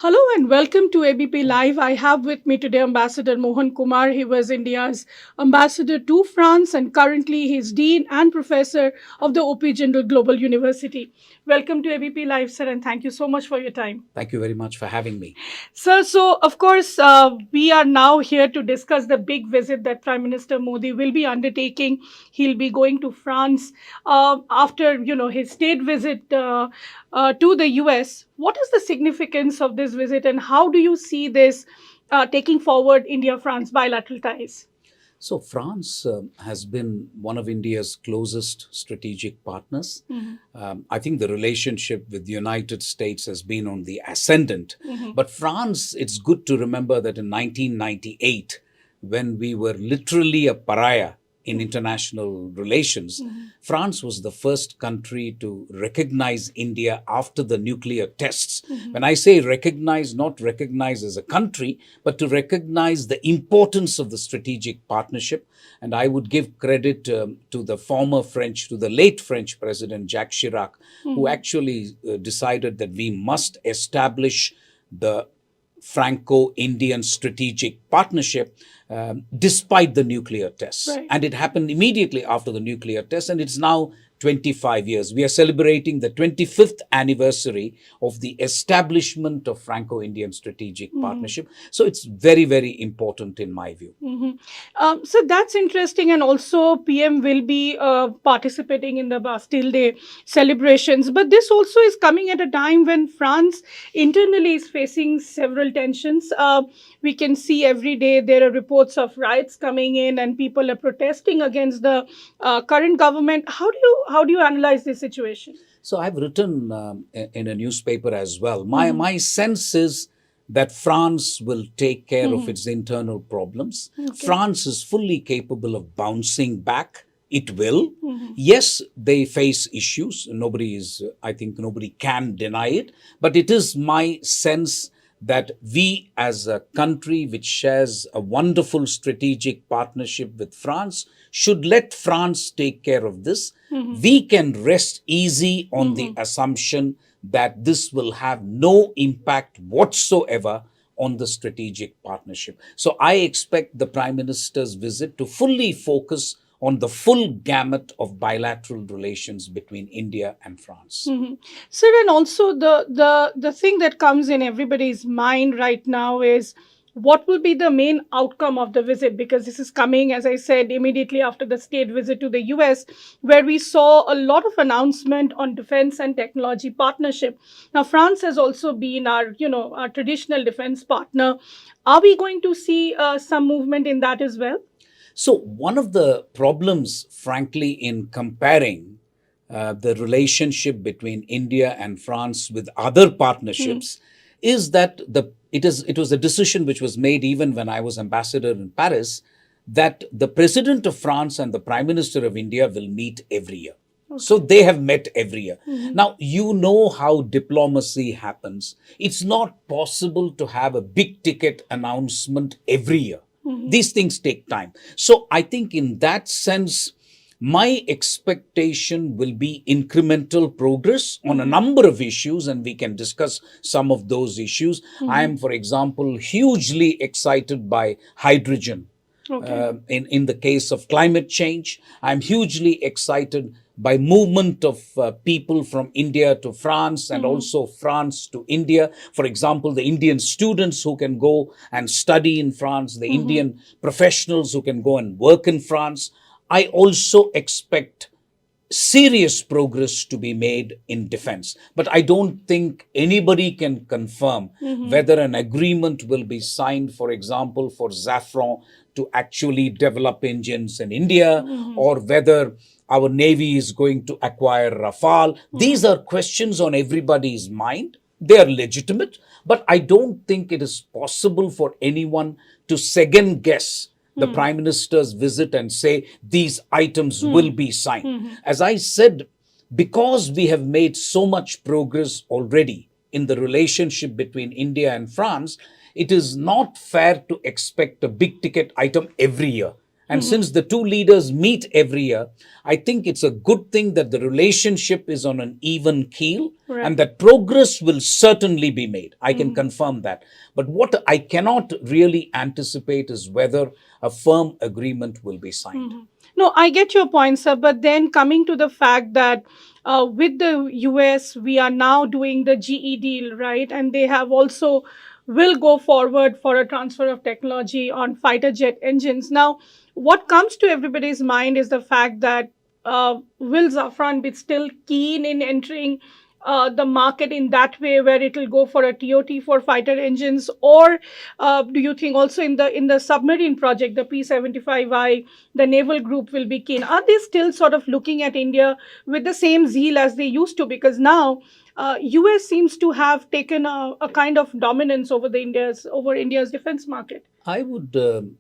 Hello and welcome to ABP Live. I have with me today Ambassador Mohan Kumar. He was India's ambassador to France and currently he's Dean and Professor of the OP Jindal Global University. Welcome to ABP Live, sir, and thank you so much for your time. Thank you very much for having me. Sir, so of course, we are now here to discuss the big visit that Prime Minister Modi will be undertaking. He'll be going to France after, his state visit to the US. What is the significance of this visit, and how do you see this taking forward India-France bilateral ties? So, France has been one of India's closest strategic partners. I think the relationship with the United States has been on the ascendant. But France, it's good to remember that in 1998, when we were literally a pariah in international relations, France was the first country to recognize India after the nuclear tests. When I say recognize, not recognize as a country, but to recognize the importance of the strategic partnership. And I would give credit to the late French President Jacques Chirac, who actually decided that we must establish the Franco-Indian strategic partnership despite the nuclear tests. Right. And it happened immediately after the nuclear tests, and it's now 25 years. We are celebrating the 25th anniversary of the establishment of Franco-Indian strategic partnership. So it's very, very important in my view. So that's interesting, and also PM will be participating in the Bastille Day celebrations. But this also is coming at a time when France internally is facing several tensions. We can see every day there are reports of riots coming in, and people are protesting against the current government. How do you analyze this situation? So I've written in a newspaper as well. My sense is that France will take care of its internal problems. Okay. France is fully capable of bouncing back. It will. Yes, they face issues. I think nobody can deny it. But it is my sense that we as a country which shares a wonderful strategic partnership with France should let France take care of this. We can rest easy on the assumption that this will have no impact whatsoever on the strategic partnership. So I expect the Prime Minister's visit to fully focus on the full gamut of bilateral relations between India and France. Sir, and also the thing that comes in everybody's mind right now is what will be the main outcome of the visit, because this is coming, as I said, immediately after the state visit to the US, where we saw a lot of announcement on defense and technology partnership. Now, France has also been our traditional defense partner. Are we going to see some movement in that as well? So one of the problems, frankly, in comparing the relationship between India and France with other partnerships is that it was a decision which was made even when I was ambassador in Paris, that the President of France and the Prime Minister of India will meet every year. So they have met every year. Now, you know how diplomacy happens. It's not possible to have a big ticket announcement every year. These things take time. So I think in that sense, my expectation will be incremental progress on a number of issues, and we can discuss some of those issues. I am, for example, hugely excited by hydrogen. Okay. In the case of climate change, I'm hugely excited by movement of people from India to France and also France to India. For example, the Indian students who can go and study in France, the Indian professionals who can go and work in France. I also expect serious progress to be made in defense. But I don't think anybody can confirm whether an agreement will be signed, for example, for Safran to actually develop engines in India, or whether our Navy is going to acquire Rafale. These are questions on everybody's mind. They are legitimate, but I don't think it is possible for anyone to second guess the Prime Minister's visit and say these items will be signed. As I said, because we have made so much progress already in the relationship between India and France, it is not fair to expect a big ticket item every year. And since the two leaders meet every year, I think it's a good thing that the relationship is on an even keel and that progress will certainly be made. I can confirm that. But what I cannot really anticipate is whether a firm agreement will be signed. No, I get your point, sir. But then coming to the fact that with the US, we are now doing the GE deal, right? And they have also will go forward for a transfer of technology on fighter jet engines. Now, what comes to everybody's mind is the fact that will Zafran be still keen in entering the market in that way, where it will go for a TOT for fighter engines, or do you think also in the submarine project, the P-75I, the naval group will be keen? Are they still sort of looking at India with the same zeal as they used to? Because now US seems to have taken a kind of dominance over India's defense market. I would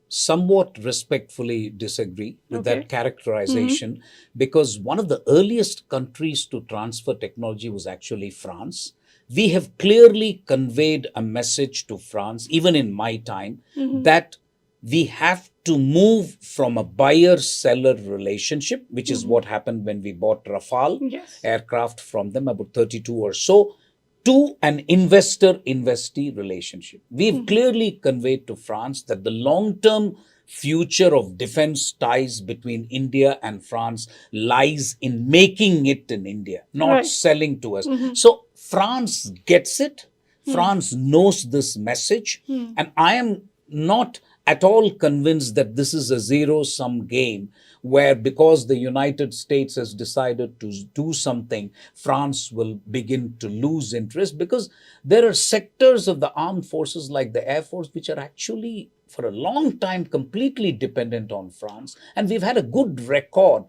somewhat respectfully disagree with that characterization, because one of the earliest countries to transfer technology was actually France. We have clearly conveyed a message to France, even in my time, that we have to move from a buyer-seller relationship, which is what happened when we bought Rafale aircraft from them, about 32 or so, to an investor-investee relationship. We've clearly conveyed to France that the long-term future of defense ties between India and France lies in making it in India, not selling to us. So France gets it. France knows this message. And I am not at all convinced that this is a zero-sum game where, because the United States has decided to do something, France will begin to lose interest, because there are sectors of the armed forces like the Air Force which are actually for a long time completely dependent on France, and we've had a good record.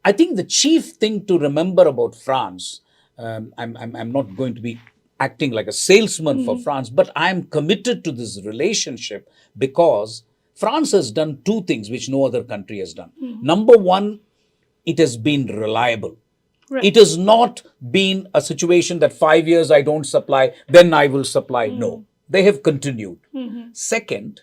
I think the chief thing to remember about France, I'm not going to be acting like a salesman for France, but I'm committed to this relationship because France has done two things which no other country has done. Number one, it has been reliable. It has not been a situation that 5 years I don't supply, then I will supply. No, they have continued. Second,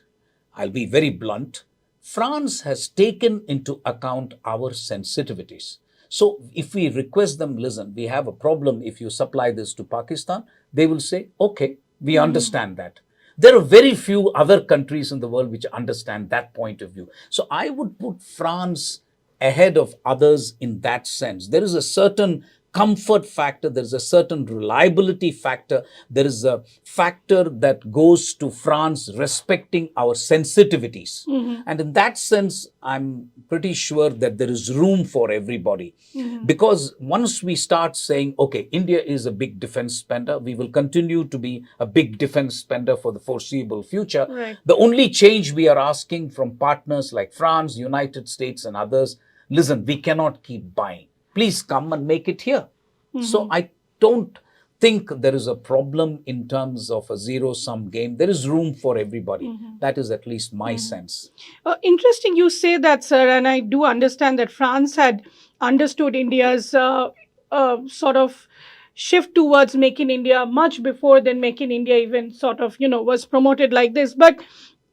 I'll be very blunt, France has taken into account our sensitivities. So if we request them, listen, we have a problem if you supply this to Pakistan, they will say, okay, we understand that. There are very few other countries in the world which understand that point of view. So I would put France ahead of others in that sense. There is a certain comfort factor, there is a certain reliability factor, there is a factor that goes to France respecting our sensitivities. And in that sense, I'm pretty sure that there is room for everybody. Because once we start saying, okay, India is a big defense spender, we will continue to be a big defense spender for the foreseeable future. The only change we are asking from partners like France, United States and others, listen, we cannot keep buying. Please come and make it here. So I don't think there is a problem in terms of a zero-sum game. There is room for everybody. That is at least my sense. Interesting you say that, sir. And I do understand that France had understood India's sort of shift towards Make in India much before then Make in India even sort of, was promoted like this. But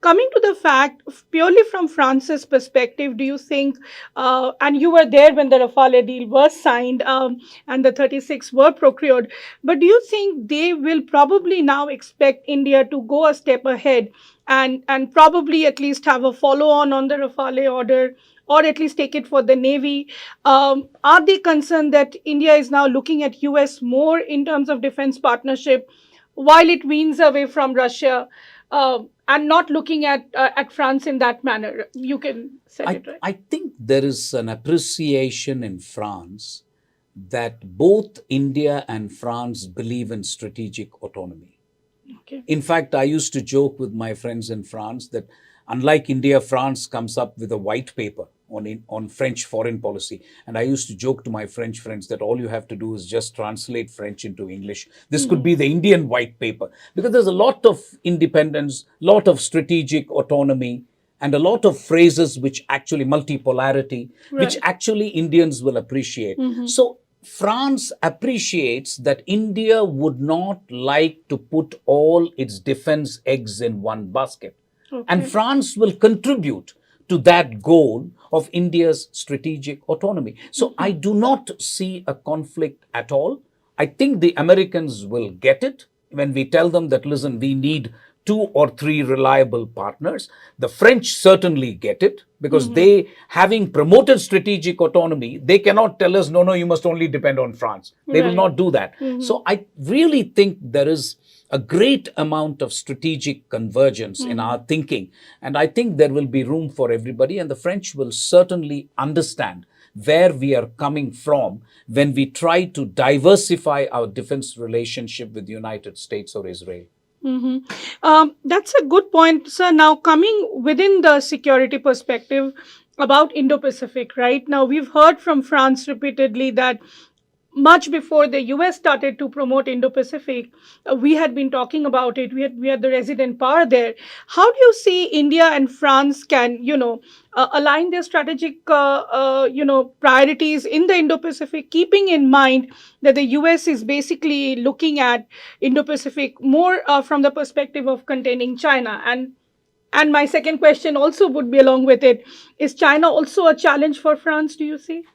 coming to the fact, purely from France's perspective, do you think, and you were there when the Rafale deal was signed and the 36 were procured, but do you think they will probably now expect India to go a step ahead and probably at least have a follow-on on the Rafale order, or at least take it for the Navy? Are they concerned that India is now looking at US more in terms of defense partnership while it weans away from Russia? And not looking at France in that manner? You can say it, right? I think there is an appreciation in France that both India and France believe in strategic autonomy. In fact, I used to joke with my friends in France that unlike India, France comes up with a white paper on French foreign policy. And I used to joke to my French friends that all you have to do is just translate French into English. This could be the Indian white paper, because there's a lot of independence, lot of strategic autonomy, and a lot of phrases which actually multipolarity, which actually Indians will appreciate. So France appreciates that India would not like to put all its defense eggs in one basket. And France will contribute to that goal of India's strategic autonomy. So I do not see a conflict at all. I think the Americans will get it when we tell them that, listen, we need 2 or 3 reliable partners. The French certainly get it because they, having promoted strategic autonomy, they cannot tell us, no, no, you must only depend on France. They will not do that. So I really think there is a great amount of strategic convergence in our thinking. And I think there will be room for everybody. And the French will certainly understand where we are coming from when we try to diversify our defense relationship with the United States or Israel. That's a good point, sir. Now, coming within the security perspective about Indo-Pacific, right? Now, we've heard from France repeatedly that much before the US started to promote Indo-Pacific, we had been talking about it. We had the resident power there. How do you see India and France can, align their strategic, priorities in the Indo-Pacific, keeping in mind that the US is basically looking at Indo-Pacific more from the perspective of containing China? And my second question also would be along with it. Is China also a challenge for France, do you see?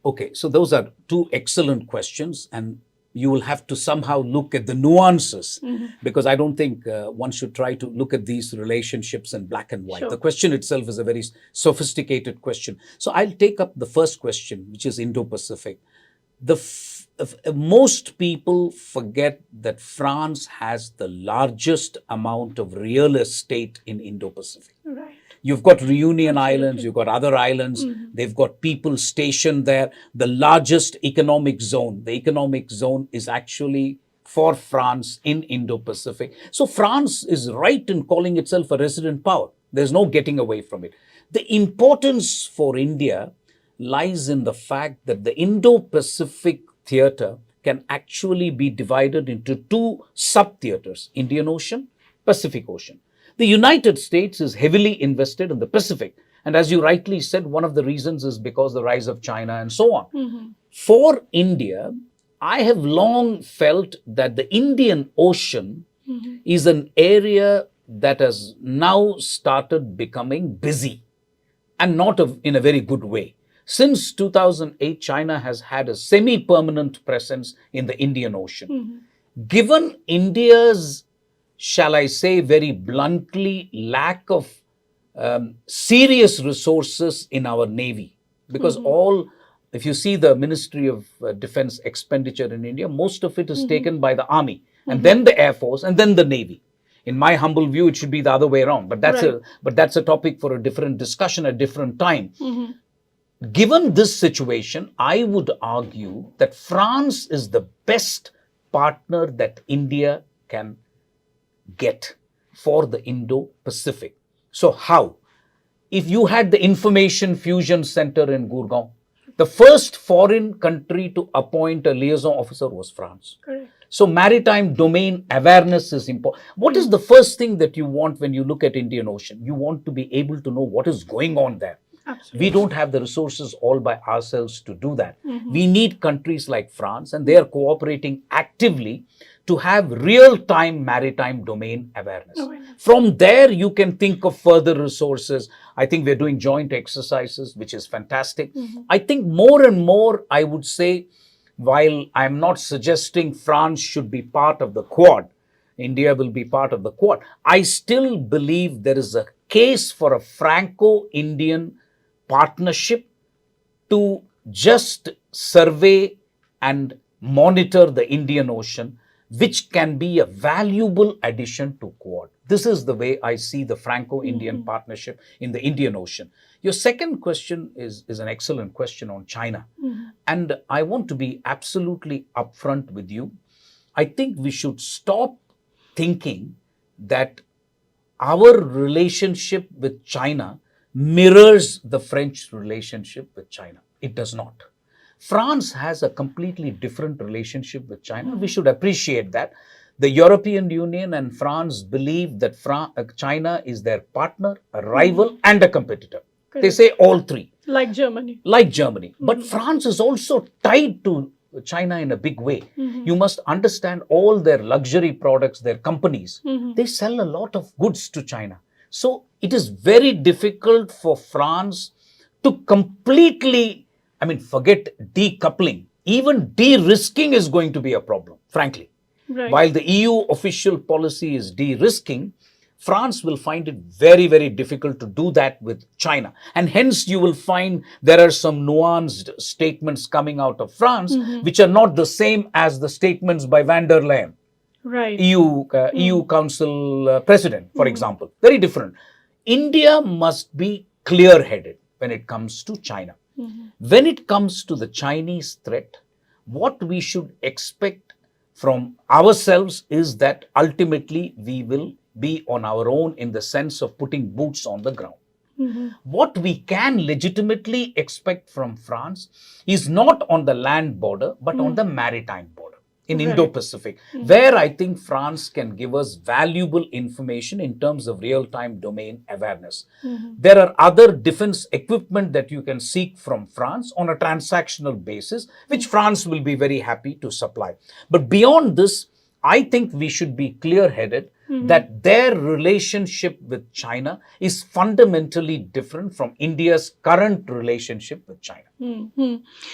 Okay, so those are 2 excellent questions, and you will have to somehow look at the nuances because I don't think one should try to look at these relationships in black and white. Sure. The question itself is a very sophisticated question. So I'll take up the first question, which is Indo-Pacific. Most people forget that France has the largest amount of real estate in Indo-Pacific. Right. You've got Reunion Islands, you've got other islands, they've got people stationed there. The largest economic zone, the economic zone is actually for France in Indo-Pacific. So France is right in calling itself a resident power. There's no getting away from it. The importance for India lies in the fact that the Indo-Pacific theater can actually be divided into 2 sub-theaters, Indian Ocean, Pacific Ocean. The United States is heavily invested in the Pacific. And as you rightly said, one of the reasons is because the rise of China and so on. For India, I have long felt that the Indian Ocean is an area that has now started becoming busy and not in a very good way. Since 2008, China has had a semi-permanent presence in the Indian Ocean. Given India's, shall I say very bluntly, lack of serious resources in our Navy, because if you see the Ministry of Defense expenditure in India, most of it is taken by the Army and then the Air Force and then the Navy. In my humble view, it should be the other way around, but that's a topic for a different discussion at a different time. Given this situation, I would argue that France is the best partner that India can get for the Indo-Pacific. So how? If you had the Information Fusion Center in Gurgaon, the first foreign country to appoint a liaison officer was France. Correct. So maritime domain awareness is important. What is the first thing that you want when you look at Indian Ocean? You want to be able to know what is going on there. Absolutely. We don't have the resources all by ourselves to do that. We need countries like France, and they are cooperating actively to have real-time maritime domain awareness. From there, you can think of further resources. I think we're doing joint exercises, which is fantastic. I think more and more, I would say, while I'm not suggesting France should be part of the Quad, India will be part of the Quad, I still believe there is a case for a Franco-Indian partnership to just survey and monitor the Indian Ocean, which can be a valuable addition to Quad. This is the way I see the Franco-Indian partnership in the Indian Ocean. Your second question is an excellent question on China. And I want to be absolutely upfront with you. I think we should stop thinking that our relationship with China mirrors the French relationship with China. It does not. France has a completely different relationship with China. We should appreciate that. The European Union and France believe that China is their partner, a rival, and a competitor. Correct. They say all 3. Like Germany. Like Germany. But France is also tied to China in a big way. You must understand all their luxury products, their companies, they sell a lot of goods to China. So it is very difficult for France to completely, I mean, forget decoupling. Even de-risking is going to be a problem, frankly. Right. While the EU official policy is de-risking, France will find it very, very difficult to do that with China. And hence you will find there are some nuanced statements coming out of France, which are not the same as the statements by van der Leyen, Right. EU Council President, for example. Very different. India must be clear-headed when it comes to China. When it comes to the Chinese threat, what we should expect from ourselves is that ultimately we will be on our own in the sense of putting boots on the ground. What we can legitimately expect from France is not on the land border, but on the maritime border in Right. Indo-Pacific, where I think France can give us valuable information in terms of real-time domain awareness. There are other defense equipment that you can seek from France on a transactional basis, which France will be very happy to supply. But beyond this, I think we should be clear-headed that their relationship with China is fundamentally different from India's current relationship with China.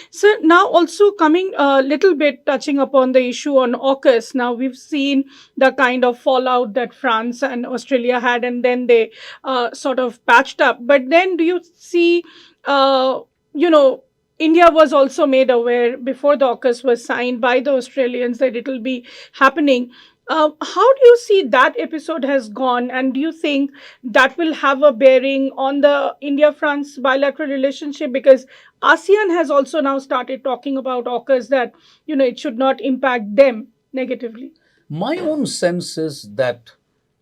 So now also coming a little bit touching upon the issue on AUKUS. Now we've seen the kind of fallout that France and Australia had, and then they sort of patched up. But then do you see, India was also made aware before the AUKUS was signed by the Australians that it will be happening. How do you see that episode has gone, and do you think that will have a bearing on the India-France bilateral relationship? Because ASEAN has also now started talking about AUKUS, that it should not impact them negatively. My own sense is that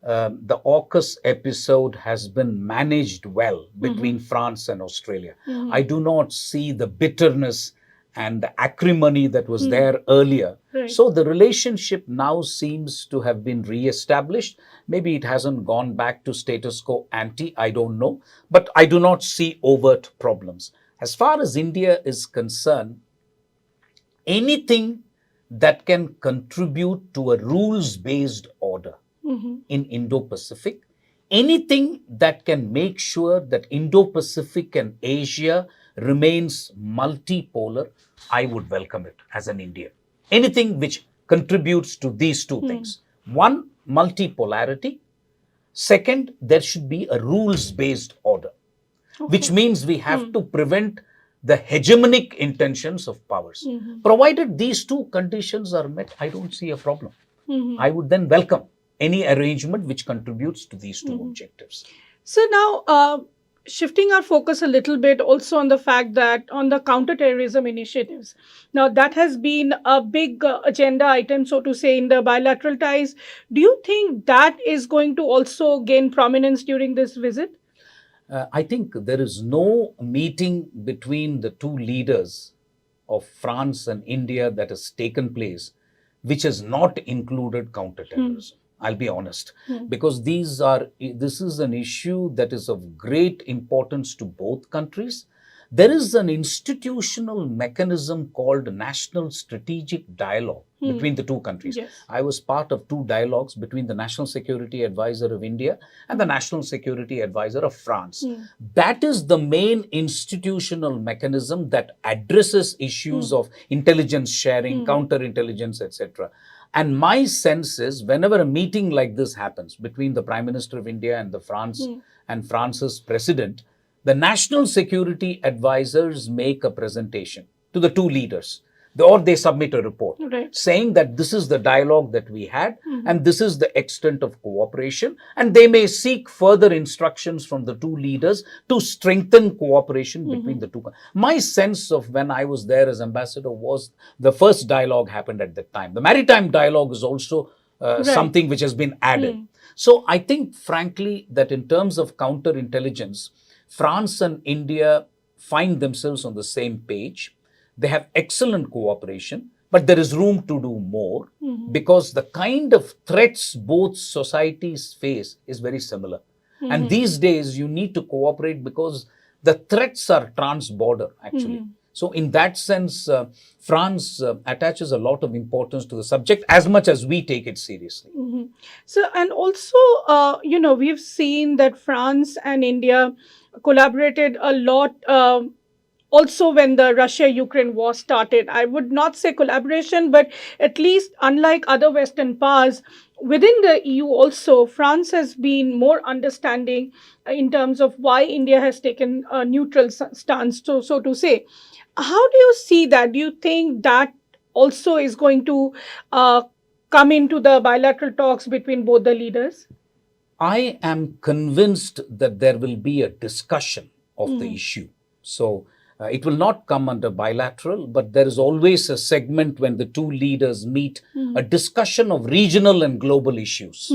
the AUKUS episode has been managed well between France and Australia. I do not see the bitterness and the acrimony that was there earlier. Right. So the relationship now seems to have been re-established. Maybe it hasn't gone back to status quo ante, I don't know. But I do not see overt problems. As far as India is concerned, anything that can contribute to a rules-based order in Indo-Pacific, anything that can make sure that Indo-Pacific and Asia remains multipolar, I would welcome it as an Indian. Anything which contributes to these two things. One, multipolarity. Second, there should be a rules-based order, which means we have to prevent the hegemonic intentions of powers. Provided these two conditions are met, I don't see a problem. I would then welcome any arrangement which contributes to these two objectives. So now, shifting our focus a little bit also on the fact that on the counterterrorism initiatives. Now, that has been a big agenda item, so to say, in the bilateral ties. Do you think that is going to also gain prominence during this visit? I think there is no meeting between the two leaders of France and India that has taken place which has not included counterterrorism. I'll be honest, because this is an issue that is of great importance to both countries. There is an institutional mechanism called National Strategic Dialogue between the two countries. Yes. I was part of two dialogues between the National Security Advisor of India and the National Security Advisor of France. That is the main institutional mechanism that addresses issues of intelligence sharing, counterintelligence, etc. And my sense is whenever a meeting like this happens between the Prime Minister of India and and France's President, the national security advisors make a presentation to the two leaders, or they submit a report saying that this is the dialogue that we had and this is the extent of cooperation, and they may seek further instructions from the two leaders to strengthen cooperation between the two. My sense of when I was there as ambassador was the first dialogue happened at that time. The maritime dialogue is also something which has been added. So I think frankly that in terms of counterintelligence, France and India find themselves on the same page. They have excellent cooperation, but there is room to do more because the kind of threats both societies face is very similar. And these days you need to cooperate because the threats are trans-border actually. So in that sense, France attaches a lot of importance to the subject as much as we take it seriously. So, and also, we've seen that France and India collaborated a lot. Also, when the Russia-Ukraine war started, I would not say collaboration, but at least unlike other Western powers, within the EU also, France has been more understanding in terms of why India has taken a neutral stance, so to say. How do you see that? Do you think that also is going to uh, come into the bilateral talks between both the leaders? I am convinced that there will be a discussion of the issue. So it will not come under bilateral, but there is always a segment when the two leaders meet, a discussion of regional and global issues.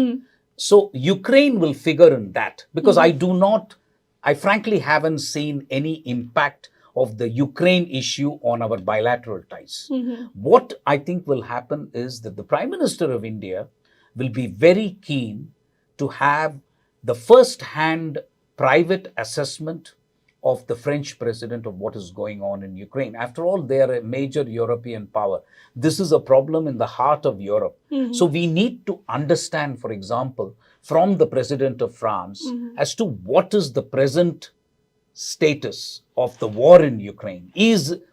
So Ukraine will figure in that, because I frankly haven't seen any impact of the Ukraine issue on our bilateral ties. What I think will happen is that the Prime Minister of India will be very keen to have the first-hand private assessment of the French president of what is going on in Ukraine. After all, they are a major European power. This is a problem in the heart of Europe. So we need to understand, for example, from the president of France as to what is the present status of the war in Ukraine.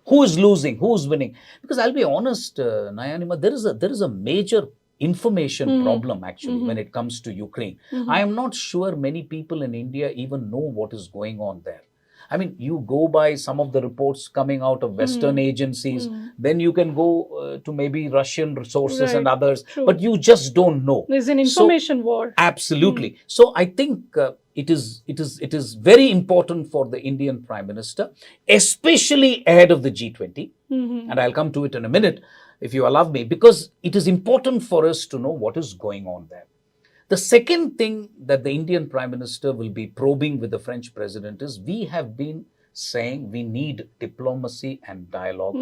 Who is losing, who is winning? Because I'll be honest, Nayanima, there is a major information problem actually when it comes to Ukraine. I am not sure many people in India even know what is going on there. I mean, you go by some of the reports coming out of Western agencies, then you can go to maybe Russian resources and others, but you just don't know. There's an information war. Absolutely. So I think it is very important for the Indian Prime Minister, especially ahead of the G20, and I'll come to it in a minute, if you allow me, because it is important for us to know what is going on there. The second thing that the Indian Prime Minister will be probing with the French president is, we have been saying we need diplomacy and dialogue.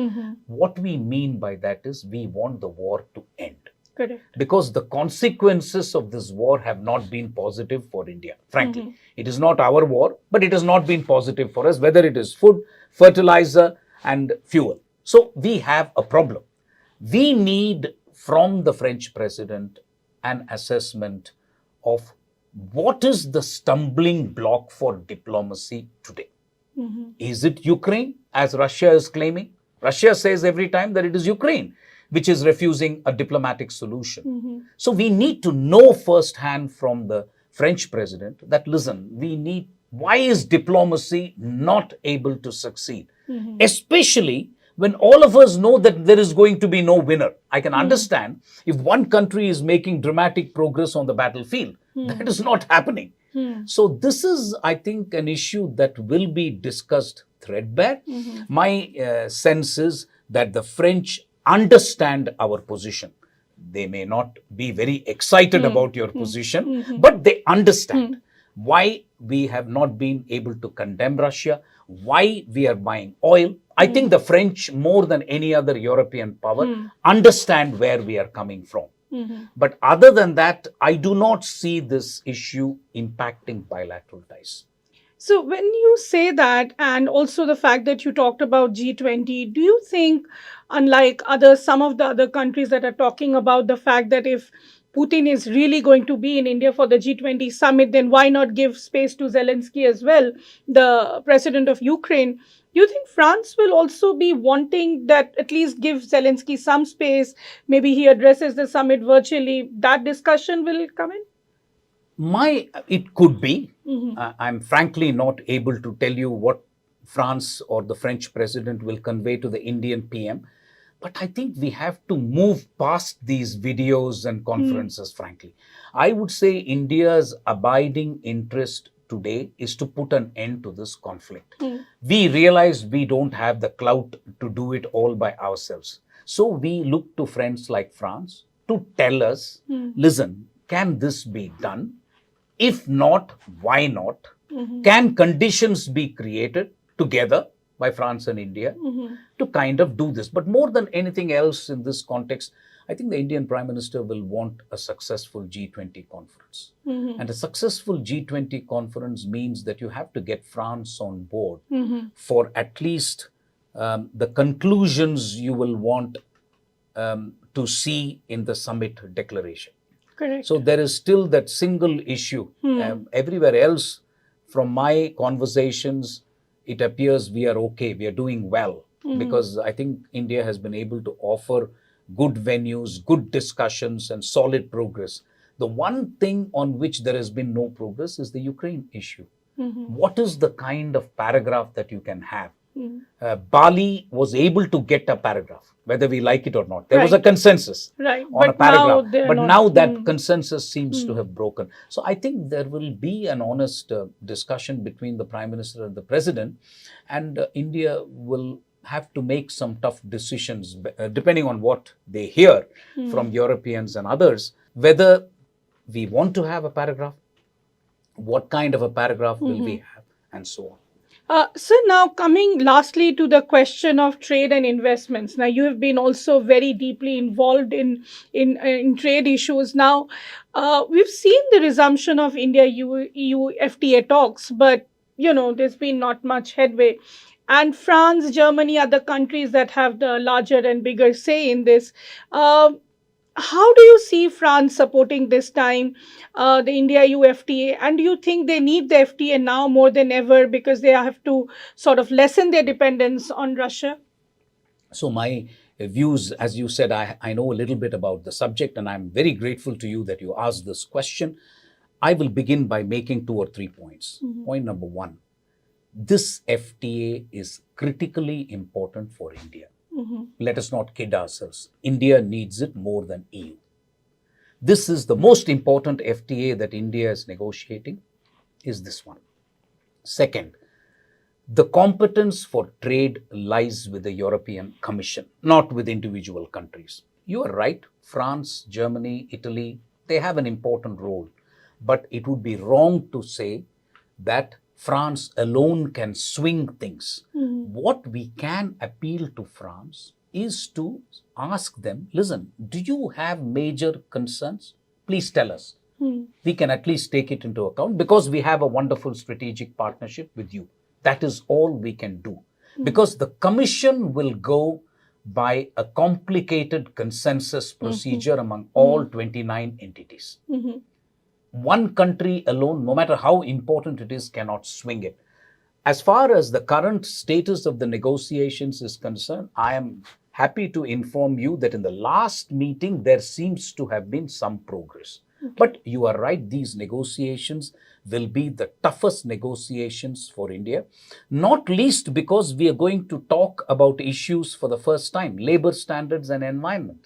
What we mean by that is, we want the war to end. Correct. Because the consequences of this war have not been positive for India, frankly. It is not our war, but it has not been positive for us, whether it is food, fertilizer, and fuel. So we have a problem. We need from the French president an assessment of what is the stumbling block for diplomacy today. Is it Ukraine, as Russia is claiming? Russia says every time that it is Ukraine which is refusing a diplomatic solution. So we need to know firsthand from the French president that, listen, why is diplomacy not able to succeed? Especially when all of us know that there is going to be no winner. I can understand if one country is making dramatic progress on the battlefield. That is not happening. So this is, I think, an issue that will be discussed threadbare. My sense is that the French understand our position. They may not be very excited about your position, but they understand why we have not been able to condemn Russia, why we are buying oil. I think the French, more than any other European power, understand where we are coming from. But other than that, I do not see this issue impacting bilateral ties. So when you say that, and also the fact that you talked about G20, do you think, unlike some of the other countries that are talking about the fact that if Putin is really going to be in India for the G20 summit, then why not give space to Zelensky as well, the president of Ukraine? Do you think France will also be wanting that, at least give Zelensky some space? Maybe he addresses the summit virtually. That discussion will come in? It could be. I'm frankly not able to tell you what France or the French president will convey to the Indian PM. But I think we have to move past these videos and conferences, frankly. I would say India's abiding interest today is to put an end to this conflict. We realize we don't have the clout to do it all by ourselves. So we look to friends like France to tell us, listen, can this be done? If not, why not? Can conditions be created together by France and India to kind of do this? But more than anything else in this context, I think the Indian Prime Minister will want a successful G20 conference. And a successful G20 conference means that you have to get France on board for at least the conclusions you will want to see in the summit declaration. Correct. So there is still that single issue. Everywhere else, from my conversations, it appears we are okay, we are doing well, because I think India has been able to offer good venues, good discussions, and solid progress. The one thing on which there has been no progress is the Ukraine issue. What is the kind of paragraph that you can have? Bali was able to get a paragraph, whether we like it or not. There was a consensus on a paragraph. But now that consensus seems to have broken. So I think there will be an honest discussion between the Prime Minister and the President, and India will have to make some tough decisions, depending on what they hear from Europeans and others, whether we want to have a paragraph, what kind of a paragraph will we have, and so on. So now coming lastly to the question of trade and investments. Now you have been also very deeply involved in trade issues. Now we've seen the resumption of India-EU FTA talks, but there's been not much headway. And France, Germany, other countries that have the larger and bigger say in this. How do you see France supporting this time the India-EU FTA? And do you think they need the FTA now more than ever because they have to sort of lessen their dependence on Russia? So my views, as you said, I know a little bit about the subject, and I'm very grateful to you that you asked this question. I will begin by making 2 or 3 points. Point number 1, this FTA is critically important for India. Let us not kid ourselves. India needs it more than EU. This is the most important FTA that India is negotiating, is this one. Second, the competence for trade lies with the European Commission, not with individual countries. You are right, France, Germany, Italy, they have an important role. But it would be wrong to say that France alone can swing things. What we can appeal to France is to ask them, listen, do you have major concerns? Please tell us. We can at least take it into account because we have a wonderful strategic partnership with you. That is all we can do. Because the Commission will go by a complicated consensus procedure among all 29 entities. One country alone, no matter how important it is, cannot swing it. As far as the current status of the negotiations is concerned, I am happy to inform you that in the last meeting, there seems to have been some progress. But you are right, these negotiations will be the toughest negotiations for India, not least because we are going to talk about issues for the first time, labor standards and environment.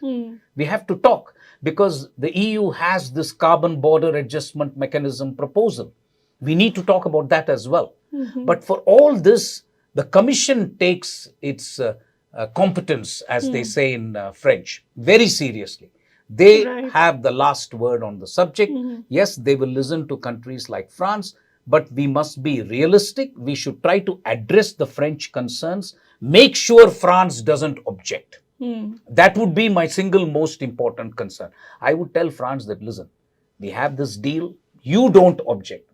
We have to talk because the EU has this carbon border adjustment mechanism proposal. We need to talk about that as well. But for all this, the Commission takes its competence, as they say in French, very seriously. They have the last word on the subject. Yes, they will listen to countries like France, but we must be realistic. We should try to address the French concerns, make sure France doesn't object. That would be my single most important concern. I would tell France that, listen, we have this deal, you don't object.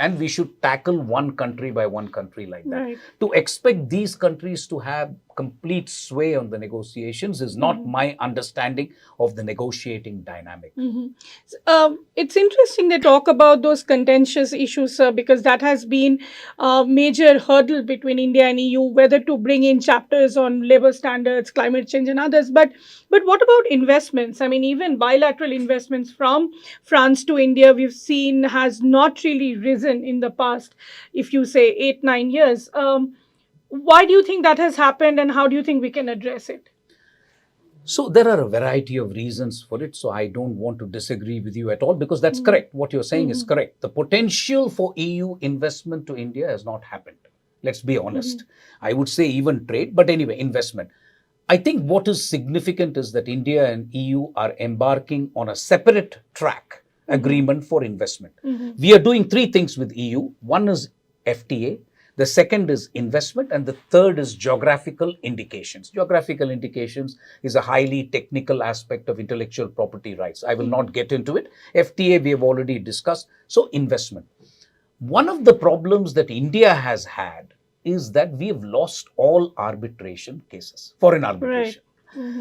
And we should tackle one country by one country like that. To expect these countries to have complete sway on the negotiations is not my understanding of the negotiating dynamic. It's interesting they talk about those contentious issues, sir, because that has been a major hurdle between India and EU, whether to bring in chapters on labor standards, climate change and others. But what about investments? I mean, even bilateral investments from France to India, we've seen has not really risen in the past, if you say 8-9 years. Why do you think that has happened and how do you think we can address it? So there are a variety of reasons for it. So I don't want to disagree with you at all because that's correct. What you're saying is correct. The potential for EU investment to India has not happened. Let's be honest. I would say even trade, but anyway, investment. I think what is significant is that India and EU are embarking on a separate track agreement for investment. We are doing 3 things with EU. One is FTA. The second is investment, and the third is geographical indications. Geographical indications is a highly technical aspect of intellectual property rights. I will not get into it. FTA we have already discussed. So investment. One of the problems that India has had is that we have lost all arbitration cases, foreign arbitration.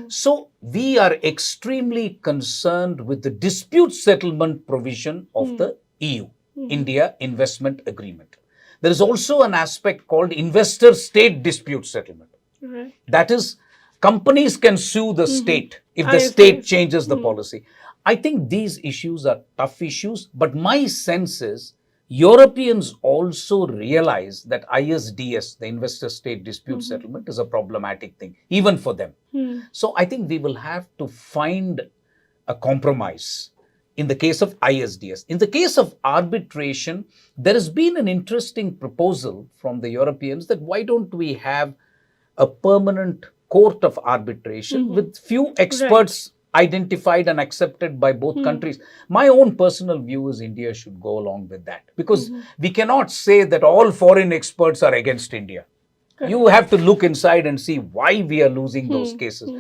So we are extremely concerned with the dispute settlement provision of the EU, India Investment Agreement. There is also an aspect called investor-state dispute settlement. Right. That is, companies can sue the state if the state changes the policy. I think these issues are tough issues, but my sense is Europeans also realize that ISDS, the investor state dispute settlement, is a problematic thing, even for them. So I think we will have to find a compromise in the case of ISDS. In the case of arbitration, there has been an interesting proposal from the Europeans that why don't we have a permanent court of arbitration with few experts identified and accepted by both countries. My own personal view is India should go along with that, because we cannot say that all foreign experts are against India. You have to look inside and see why we are losing those cases.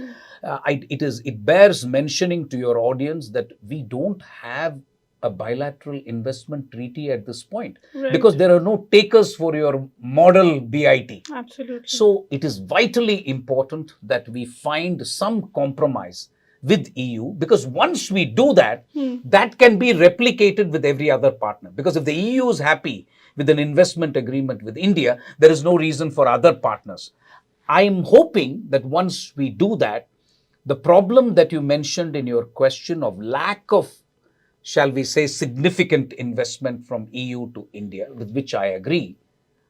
It bears mentioning to your audience that we don't have a bilateral investment treaty at this point, because there are no takers for your model BIT. Absolutely. So it is vitally important that we find some compromise with EU, because once we do that, that can be replicated with every other partner. Because if the EU is happy with an investment agreement with India, there is no reason for other partners. I am hoping that once we do that, the problem that you mentioned in your question of lack of, shall we say, significant investment from EU to India, with which I agree,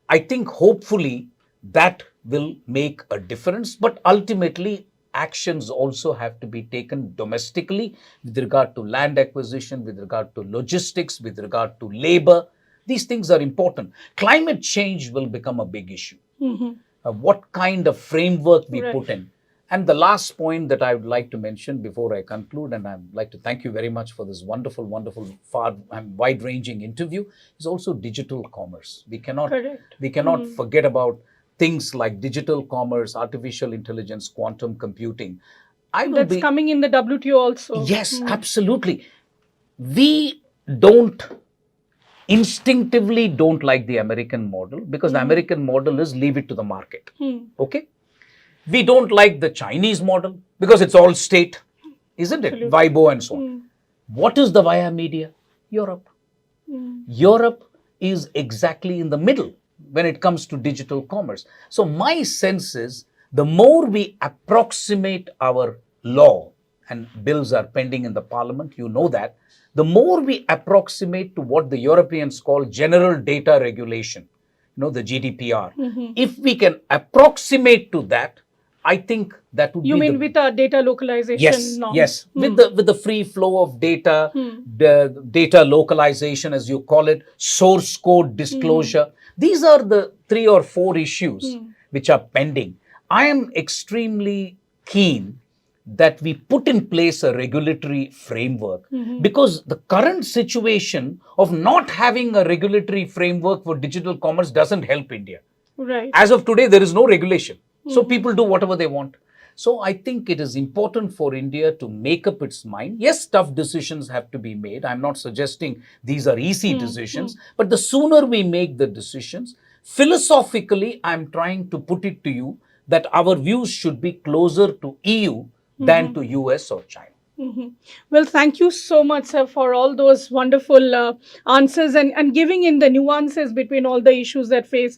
I think hopefully that will make a difference. But ultimately, actions also have to be taken domestically with regard to land acquisition, with regard to logistics, with regard to labor. These things are important. Climate change will become a big issue. What kind of framework we put in. And the last point that I would like to mention before I conclude, and I'd like to thank you very much for this wonderful, far and wide-ranging interview, is also digital commerce. We cannot forget about things like digital commerce, artificial intelligence, quantum computing. That's coming in the WTO also. Yes, absolutely. We instinctively don't like the American model, because the American model is leave it to the market. Okay? We don't like the Chinese model because it's all state, isn't it? Weibo and so on. What is the via media? Europe. Europe is exactly in the middle when it comes to digital commerce. So my sense is the more we approximate our law, and bills are pending in the parliament, you know that, the more we approximate to what the Europeans call general data regulation, the GDPR. If we can approximate to that, I think that would be with a data localization norm? Yes, with the free flow of data, the data localization, as you call it, source code disclosure. These are the 3 or 4 issues which are pending. I am extremely keen that we put in place a regulatory framework, because the current situation of not having a regulatory framework for digital commerce doesn't help India. Right. As of today, there is no regulation. So people do whatever they want. So I think it is important for India to make up its mind. Yes, tough decisions have to be made. I'm not suggesting these are easy decisions, but the sooner we make the decisions, philosophically, I'm trying to put it to you that our views should be closer to EU than to US or China. Well, thank you so much, sir, for all those wonderful answers and giving in the nuances between all the issues that face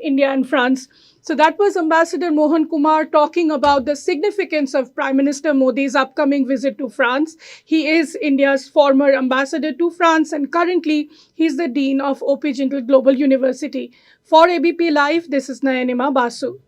India and France. So that was Ambassador Mohan Kumar talking about the significance of Prime Minister Modi's upcoming visit to France. He is India's former ambassador to France, and currently he's the Dean of Jindal Global University. For ABP Live, this is Nayanima, Basu.